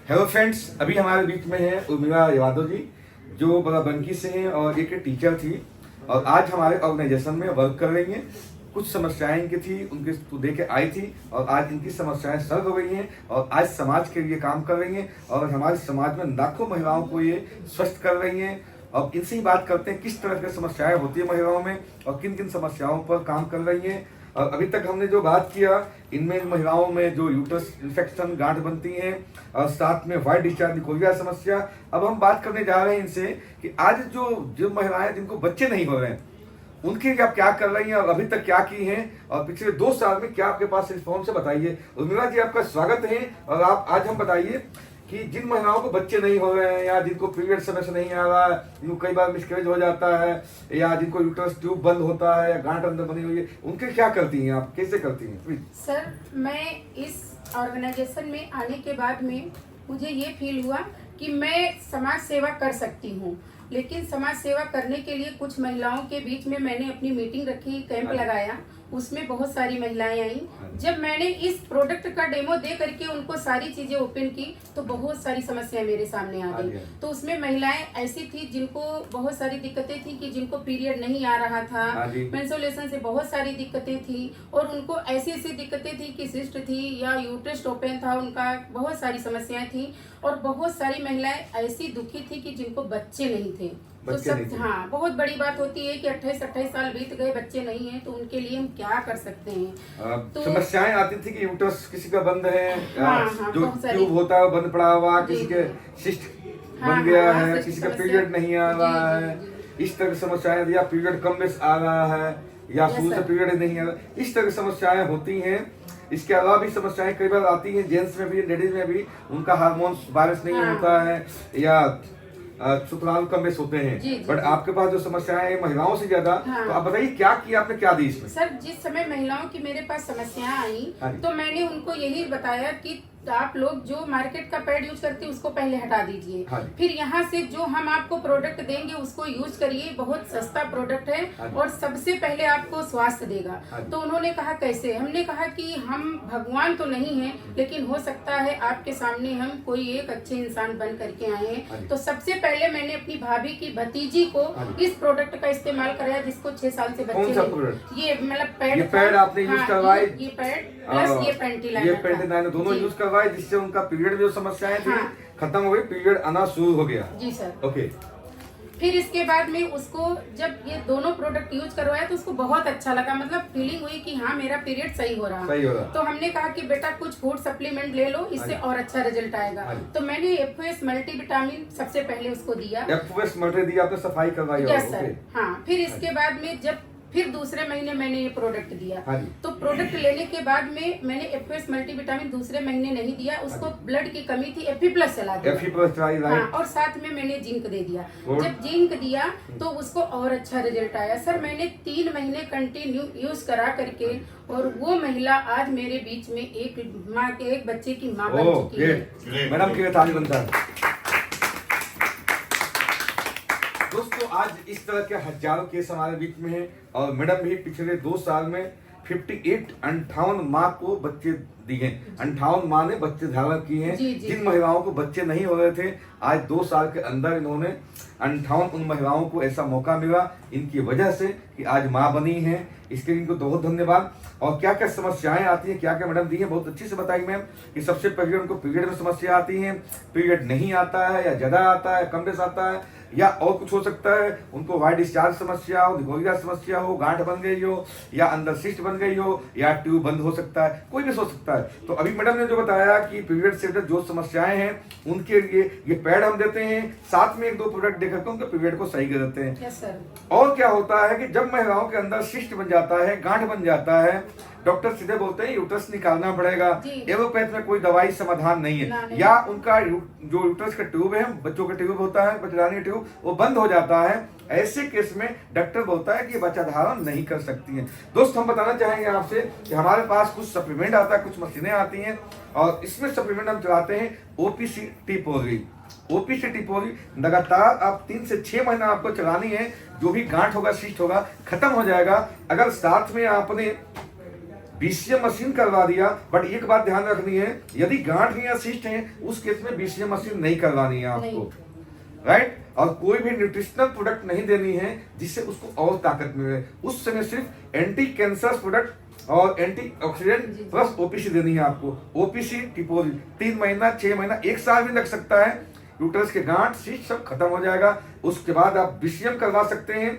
Hello friends, अभी हमारे बीच में है उर्मिला यादव जी, जो बंकी से हैं और एक टीचर थी और आज हमारे ऑर्गेनाइजेशन में वर्क कर रही हैं। कुछ समस्याएं इनकी थी, उनके तो दे के आई थी और आज इनकी समस्याएं सॉल्व हो गई हैं और आज समाज के लिए काम कर रही हैं और हमारे समाज में लाखों महिलाओं को ये स्वस्थ कर रही हैं। और इनसे ही बात करते हैं किस तरह की समस्याएं होती है महिलाओं में और किन किन समस्याओं पर काम कर रही हैं। और अभी तक हमने जो बात किया, इनमें महिलाओं में जो यूट्रस इन्फेक्शन, गांठ बनती हैं और साथ में व्हाइट डिस्चार्ज निकोरिया समस्या। अब हम बात करने जा रहे हैं इनसे कि आज जो महिलाएं जिनको बच्चे नहीं हो रहे हैं उनके लिए आप क्या कर रही हैं और अभी तक क्या की हैं और पिछले 2 साल में क्या आपके पास रिस्पॉन्स है, बताइए। उर्मिला जी, आपका स्वागत है। और आप आज हम बताइए कि जिन महिलाओं को बच्चे नहीं हो रहे हैं या जिनको पीरियड समय से नहीं आ रहा है, जिनको कई बार मिसकैरेज हो जाता है या जिनको यूट्रस ट्यूब बंद होता है या गांठ अंदर बनी हुई है, उनके क्या करती हैं आप, कैसे करती हैं प्लीज? सर, मैं इस ऑर्गेनाइजेशन में आने के बाद में मुझे ये फील हुआ कि मैं समाज सेवा कर सकती हूँ, लेकिन समाज सेवा करने के लिए कुछ महिलाओं के बीच में मैंने अपनी मीटिंग रखी, कैंप लगाया, उसमें बहुत सारी महिलाएं आई। जब मैंने इस प्रोडक्ट का डेमो दे करके उनको सारी चीजें ओपन की तो बहुत सारी समस्याएं मेरे सामने आ गई। तो उसमें महिलाएं ऐसी थी जिनको बहुत सारी दिक्कतें थी कि जिनको पीरियड नहीं आ रहा था, मेंस्ट्रुएशन से बहुत सारी दिक्कतें थी और उनको ऐसी ऐसी दिक्कतें थी कि सिस्ट थी या यूट्रस ओपन था, उनका बहुत सारी समस्याएं थी। और बहुत सारी महिलाएं ऐसी दुखी थी कि जिनको बच्चे नहीं थे। तो सब बहुत बड़ी बात होती है कि 28 साल बीत गए, बच्चे नहीं हैं, तो उनके लिए हम क्या कर सकते हैं। तो समस्याएं आती थी कि यूट्रस किसी का बंद है, जो ट्यूब होता है बंद पड़ा हुआ, किसी के सिस्ट बन गया है, किसी का पीरियड नहीं आ रहा है, इस तरह की समस्याएं, या पीरियड कम में आ रहा है या शुरू से पीरियड नहीं आ रहा, इस तरह की समस्याएं होती हैं। इसके अलावा भी समस्याएं कई बार आती हैं, जेंट्स में भी लेडीज में भी, उनका हार्मोन्स बैलेंस नहीं होता है या शुक्राणु कम बेस होते हैं। बट आपके पास जो समस्याएं है महिलाओं से ज्यादा, तो आप बताइए क्या किया आपने, क्या दी इसमें? सर, जिस समय महिलाओं की मेरे पास समस्याएं आई तो मैंने उनको यही बताया कि आप लोग जो मार्केट का पैड यूज करते हैं उसको पहले हटा दीजिए, फिर यहाँ से जो हम आपको प्रोडक्ट देंगे उसको यूज करिए, बहुत सस्ता प्रोडक्ट है और सबसे पहले आपको स्वास्थ्य देगा। तो उन्होंने कहा कैसे? हमने कहा कि हम भगवान तो नहीं है, लेकिन हो सकता है आपके सामने हम कोई एक अच्छे इंसान बन करके आए हैं। तो सबसे पहले मैंने अपनी भाभी की भतीजी को इस प्रोडक्ट का इस्तेमाल कराया, जिसको 6 साल से बच्चे ये मतलब पैड आपने यूज करवाया, ये पैड प्लस ये पेंटिलाइन दोनों यूज करवाए, जिससे उनका पीरियड जो समस्याएं थी खत्म हो गई, पीरियड आना शुरू हो गया। जी सर। ओके। फिर इसके बाद में उसको जब ये दोनों प्रोडक्ट यूज करवाया तो उसको बहुत अच्छा लगा, मतलब फीलिंग हुई कि हाँ मेरा पीरियड सही हो रहा। तो हमने कहा कि बेटा कुछ फूड सप्लीमेंट ले लो, इससे और अच्छा रिजल्ट आएगा। तो मैंने एफओएस मल्टीविटामिन सबसे पहले उसको दिया। एफओएस मल्टी दिया आपने, सफाई करवाई? Yes sir. हाँ, फिर इसके बाद में जब फिर दूसरे महीने मैंने ये प्रोडक्ट दिया। तो प्रोडक्ट लेने के बाद में मैंने एफएस मल्टीविटामिन दूसरे महीने नहीं दिया, उसको ब्लड की कमी थी, एफी प्लस चला दिया। हाँ, और साथ में मैंने जिंक दे दिया। जब जिंक दिया तो उसको और अच्छा रिजल्ट आया। सर, मैंने 3 महीने कंटिन्यू यूज करा करके और वो महिला आज मेरे बीच में एक बच्चे की माँ बन चुकी है। मैडम की ताली बनता है। दोस्तों, आज इस तरह के हजारों केस हमारे बीच में हैं और मैडम भी पिछले 2 साल में 58 माँ को बच्चे दिए, 58 माँ ने बच्चे धारण किए हैं। जिन महिलाओं को बच्चे नहीं हो रहे थे, आज 2 साल के अंदर इन्होंने 58 उन महिलाओं को ऐसा मौका मिला इनकी वजह से कि आज माँ बनी है। इसके लिए इनको बहुत धन्यवाद। और क्या क्या समस्याएं आती हैं, क्या क्या मैडम दी है, बहुत अच्छी से बताई मैम कि सबसे पहले उनको पीरियड में समस्या आती है, पीरियड नहीं आता है या ज्यादा आता है, कम बेस आता है या और कुछ हो सकता है, उनको व्हाइट डिस्चार्ज समस्या हो, निकोरिया समस्या हो, गांठ बन गई हो या अंदर सिस्ट बन गई हो या ट्यूब बंद हो सकता है, कोई भी हो सकता है। तो अभी मैडम ने जो बताया कि पीरियड से जो समस्याएं हैं उनके लिए ये पैड हम देते हैं, साथ में 1-2 प्रोडक्ट देकर के उनके पीरियड को सही कर देते हैं। Yes sir. और क्या होता है कि जब महिलाओं के अंदर सिस्ट बन जाता है, गांठ बन जाता है, डॉक्टर सीधे बोलते हैं यूट्रस निकालना पड़ेगा। एलोपैथ में कोई दवाई समाधान नहीं है, या उनका जो यूट्रस का ट्यूब है, बच्चों का ट्यूब होता है, बच्चेदानी ट्यूब, वो बंद हो जाता है। ऐसे केस में डॉक्टर बोलता है कि बच्चा धारण नहीं कर सकती है। दोस्त, हम बताना चाहेंगे आपसे कि हमारे पास कुछ सप्लीमेंट आता है, कुछ मशीनें आती हैं और इसमें सप्लीमेंट हम चलाते हैं ओपीसी टिपोरी। ओपीसी टिपोरी लगातार आप 3 से 6 महीना आपको चलानी है। जो भी गांठ होगा, सिस्ट होगा, खत्म हो जाएगा। अगर साथ में आपने बीसीएम मशीन करवा दिया, बट एक बात ध्यान रखनी है, यदि गांठ है या सिस्ट है उस केस में बीसीएम मशीन नहीं करवानी है आपको, राइट। और कोई भी न्यूट्रिशनल प्रोडक्ट नहीं देनी है जिससे उसको और ताकत मिले। उस समय सिर्फ एंटी कैंसर प्रोडक्ट और एंटी ऑक्सीडेंट प्लस ओपीसी देनी है आपको। ओपीसी टिपोरी 3 महीना 6 महीना 1 साल भी लग सकता है, यूट्रस के गांठ सिस्ट सब खत्म हो जाएगा। उसके बाद आप बीसीएम करवा सकते हैं,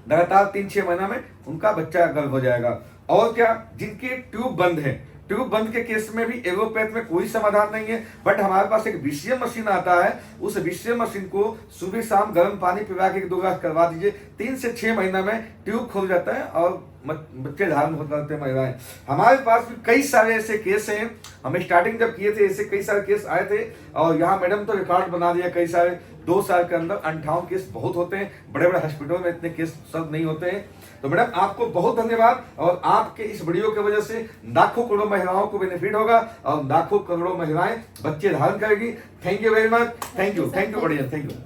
लगातार 3-6 महीना में उनका बच्चा गर्भ हो जाएगा। और क्या, जिनके ट्यूब बंद है, ट्यूब बंद के केस में भी एलोपैथ में कोई समाधान नहीं है, बट हमारे पास एक बीसीएम मशीन आता है। उस बीसीएम मशीन को सुबह शाम गर्म पानी पिला के 2 ग्लास करवा दीजिए, 3 से 6 महीना में ट्यूब खुल जाता है और बच्चे धारण हो जाते हैं महिलाएं। हमारे पास भी कई सारे ऐसे केस हैं, हम स्टार्टिंग जब किए थे ऐसे कई सारे केस आए थे, और यहाँ मैडम तो रिकॉर्ड बना दिया कई सारे। 2 साल के अंदर 58 केस बहुत होते हैं, बड़े बड़े हॉस्पिटलों में इतने केस सब नहीं होते हैं। तो मैडम आपको बहुत धन्यवाद, और आपके इस वीडियो की वजह से लाखों करोड़ों महिलाओं को बेनिफिट होगा और लाखों करोड़ों महिलाएं बच्चे धारण करेगी। Thank you very much, thank you बढ़िया, थैंक यू।